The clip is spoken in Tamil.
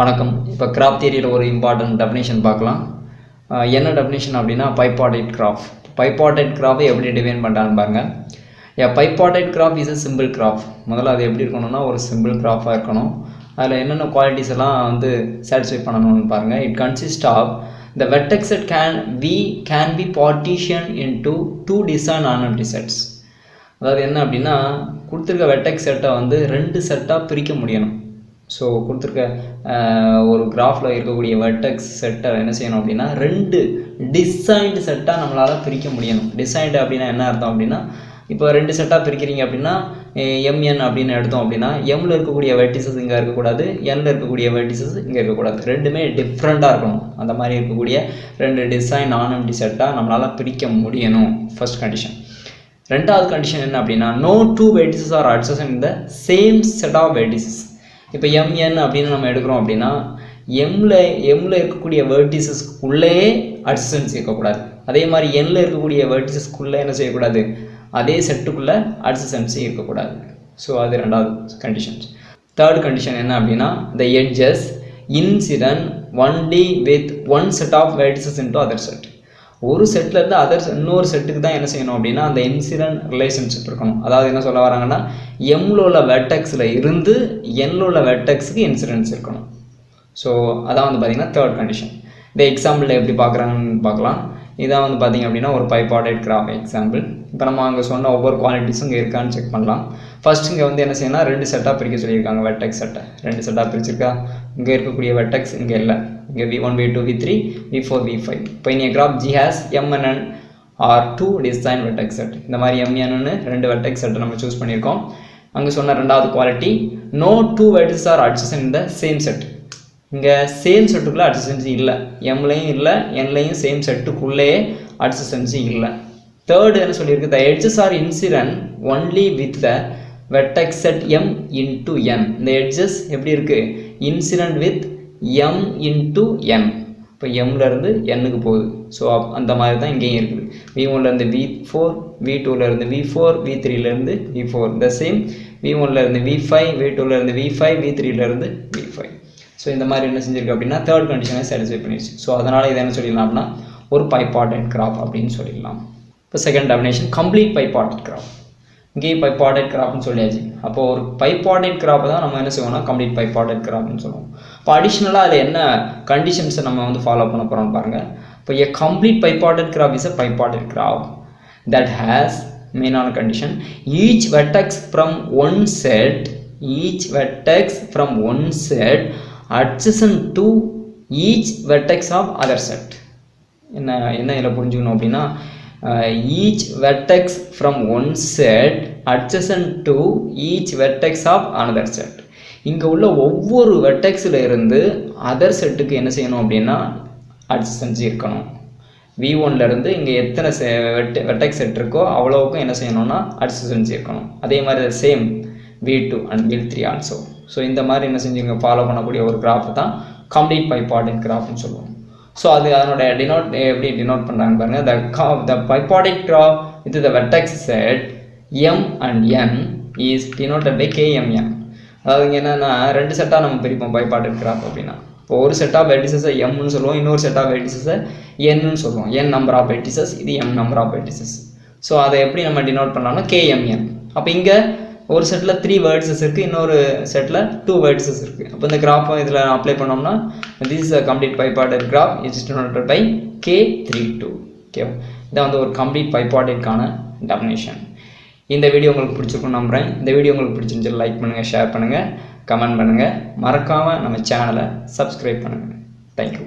வணக்கம். இப்போ கிராப் தியரியில் ஒரு இம்பார்ட்டன்ட் டெஃபினேஷன் பார்க்கலாம். என்ன டெஃபினேஷன் அப்படின்னா பைபார்டைட் கிராஃப். பைபார்டைட் கிராஃபை எப்படி டிஃபைன் பண்ணுறான்னு பாருங்கள். Bipartite graph is a simple graph. முதல்ல அது எப்படி இருக்கணும்னா ஒரு சிம்பிள் கிராஃபாக இருக்கணும். அதில் என்னென்ன குவாலிட்டிஸ் எல்லாம் வந்து சாட்டிஸ்ஃபை பண்ணணும்னு பாருங்கள். It consist of the vertex set can be partitioned into two disjoint non-empty sets. அதாவது என்ன அப்படின்னா கொடுத்துருக்க வெர்டெக்ஸ் செட்டை வந்து ரெண்டு செட்டாக பிரிக்க முடியணும். ஸோ கொடுத்துருக்க ஒரு கிராஃபில் இருக்கக்கூடிய வெர்டெக்ஸ் செட்டை என்ன செய்யணும் அப்படின்னா ரெண்டு டிசைன்டு செட்டாக நம்மளால் பிரிக்க முடியணும். டிசைன்டு அப்படின்னா என்ன அர்த்தம் அப்படின்னா இப்போ ரெண்டு செட்டாக பிரிக்கிறீங்க அப்படின்னா எம்என் அப்படின்னு எடுத்தோம் அப்படின்னா எம்மில் இருக்கக்கூடிய வெர்டிசஸ் இங்கே இருக்கக்கூடாது, என்னில் இருக்கக்கூடிய வெர்டிசஸ் இங்கே இருக்கக்கூடாது, ரெண்டுமே டிஃப்ரெண்ட்டாக இருக்கணும். அந்த மாதிரி இருக்கக்கூடிய ரெண்டு டிசைன் நான் எம்டி செட்டாக நம்மளால் பிரிக்க முடியணும். First condition. ரெண்டாவது கண்டிஷன் என்ன அப்படின்னா no two vertices are adjacent in the same set of vertices. இப்போ எம்என் அப்படின்னு நம்ம எடுக்கிறோம் அப்படின்னா எம்மில் இருக்கக்கூடிய வெர்டிசஸ்க்குள்ளேயே அட்ஜசன்ஸ் இருக்கக்கூடாது. அதே மாதிரி என்னில் இருக்கக்கூடிய வெர்டிசஸ்க்குள்ளே என்ன செய்யக்கூடாது, அதே செட்டுக்குள்ளே அட்ஜசன்ஸ் இருக்கக்கூடாது. ஸோ அது ரெண்டாவது கண்டிஷன்ஸ். தேர்ட் கண்டிஷன் என்ன அப்படின்னா the edges incident only with one set of vertices into other set. ஒரு செட்லேருந்து இன்னொரு செட்டுக்கு தான் என்ன செய்யணும் அப்படின்னா அந்த இன்சிடென்ட் ரிலேஷன்ஷிப் இருக்கணும். அதாவது என்ன சொல்ல வராங்கன்னா எம்மில் உள்ள வெர்டெக்ஸில் இருந்து என்னில் உள்ள வெர்டெக்ஸுக்கு இன்சிடென்ட்ஸ் இருக்கணும். ஸோ அதான் வந்து பார்த்திங்கன்னா தேர்ட் கண்டிஷன். இந்த எக்ஸாம்பிளில் எப்படி பார்க்குறாங்கன்னு பார்க்கலாம். இதான் வந்து பார்த்திங்க அப்படின்னா ஒரு பைபார்டைட் கிராஃப் எக்ஸாம்பிள். இப்போ நம்ம அங்கே சொன்ன ஒவ்வொரு குவாலிட்டிஸும் இங்கே இருக்கான்னு செக் பண்ணலாம். ஃபர்ஸ்ட் இங்கே வந்து என்ன செய்யணும், ரெண்டு செட்டாக பிரிக்க சொல்லியிருக்காங்க. வெர்டெக்ஸ் செட்டை ரெண்டு செட்டாக பிரிச்சிருக்கா. இங்கே இருக்கக்கூடிய வெர்டெக்ஸ் இங்கே இல்லை, இங்கே v1 v2 v3 v4 v5. இப்போ இனி graph g has mn are two design vertex set. இந்த மாதிரி mnன்னு ரெண்டு வெர்டெக்ஸ் செட்டை நம்ம சூஸ் பண்ணியிருக்கோம். அங்கே சொன்ன ரெண்டாவது quality no two vertices are adjacent in the same set. இங்கே சேம் செட்டுக்குள்ளே அட்ஜசன்சி இல்லை, எம்லையும் இல்லை என்லையும் சேம் செட்டுக்குள்ளேயே அட்ஜசன்சி இல்லை. தேர்டு என்ன சொல்லியிருக்கு, the edges are incident only with the vertex set m into n. இந்த எட்ஜஸ் எப்படி இருக்குது, incident with m into n. இப்போ எம்லேருந்து என்னுக்கு போகுது. ஸோ அந்த மாதிரி தான் இங்கேயும் இருக்குது. v1லேருந்து v4, v2லேருந்து v4, v3லேருந்து v4. இந்த same v1லேருந்து v5, v2லேருந்து v5, v3லேருந்து v5. So இந்த மாதிரி என்ன செஞ்சிருக்கு அப்படின்னா தேர்ட் கண்டிஷனை சாட்டிஸ்ஃபை பண்ணிடுச்சு. ஸோ அதனால் இதை என்ன சொல்லிடலாம் அப்படின்னா ஒரு பைபார்டைட் கிராஃப் அப்படின்னு சொல்லிடலாம். இப்போ second definition complete bipartite graph. இங்கேயும் பைபார்டைட் கிராஃப்னு சொல்லியாச்சு. அப்போ ஒரு பைபார்டைட் கிராஃப் தான் நம்ம என்ன செய்வோம்னா கம்ப்ளீட் பைபார்டைட் கிராஃப்னு சொல்லுவோம். இப்போ அடிஷ்னலாக அதில் என்ன கண்டிஷன்ஸை நம்ம வந்து ஃபாலோ பண்ண போகிறோம்னு பாருங்கள். இப்போ a complete bipartite graph is a bipartite graph that has மெயினான condition each vertex from one set adjacent to each vertex of other set. என்ன இதில் புரிஞ்சுக்கணும் அப்படின்னா each vertex from one set adjacent to each vertex of another set. இங்கே உள்ள ஒவ்வொரு வெர்டெக்ஸில் இருந்து அதர் செட்டுக்கு என்ன செய்யணும் அப்படின்னா அட்ஜசன்சி இருக்கணும். v1லேருந்து இங்கே எத்தனை வெர்டெக்ஸ் செட் இருக்கோ அவ்வளோவுக்கும் என்ன செய்யணும்னா அட்ஜசன்சி இருக்கணும். அதே மாதிரி same v2 and v3 also. So இந்த மாதிரி என்ன செஞ்சுங்க ஃபாலோ பண்ணக்கூடிய ஒரு கிராஃப் தான் கம்ப்ளீட் பைபார்டைட் கிராஃப்னு சொல்லுவோம். ஸோ அது அதனோட எப்படி டினோட் பண்ணுறாங்க பாருங்கள். the bipartite graph with the vertex set m and n is denoted by kmn. அதாவது இங்கே என்னென்னா ரெண்டு செட்டாக நம்ம பிரிப்போம் பைபார்டைட் கிராஃப் அப்படின்னா. இப்போ ஒரு செட் ஆஃப் வெர்டிசஸை எம்னு சொல்லுவோம், இன்னொரு செட் ஆஃப் வெர்டிசஸை என்னன்னு சொல்லுவோம். n நம்பர் ஆஃப் வெர்டிசஸ், இது m number of vertices. So அதை எப்படி நம்ம டினோட் பண்ணலாம்னா kmn. அப்போ இங்கே ஒரு செட்டில் 3 வேர்டிசஸ் இருக்குது, இன்னொரு செட்டில் 2 வேர்டிசஸ் இருக்குது. அப்போ இந்த கிராஃபை இதில் அப்ளை பண்ணோம்னா this is a complete bipartite graph is denoted by k32. ஓகேவா, இதான் வந்து ஒரு கம்ப்ளீட் பைபார்டைட்கான டெஃபினேஷன். இந்த வீடியோ உங்களுக்கு பிடிச்சிருக்குன்னு நம்புகிறேன். இந்த வீடியோ உங்களுக்கு பிடிச்சிருந்துச்சு லைக் பண்ணுங்கள், ஷேர் பண்ணுங்கள், கமெண்ட் பண்ணுங்கள். மறக்காமல் நம்ம சேனலை சப்ஸ்கிரைப் பண்ணுங்கள். தேங்க்யூ.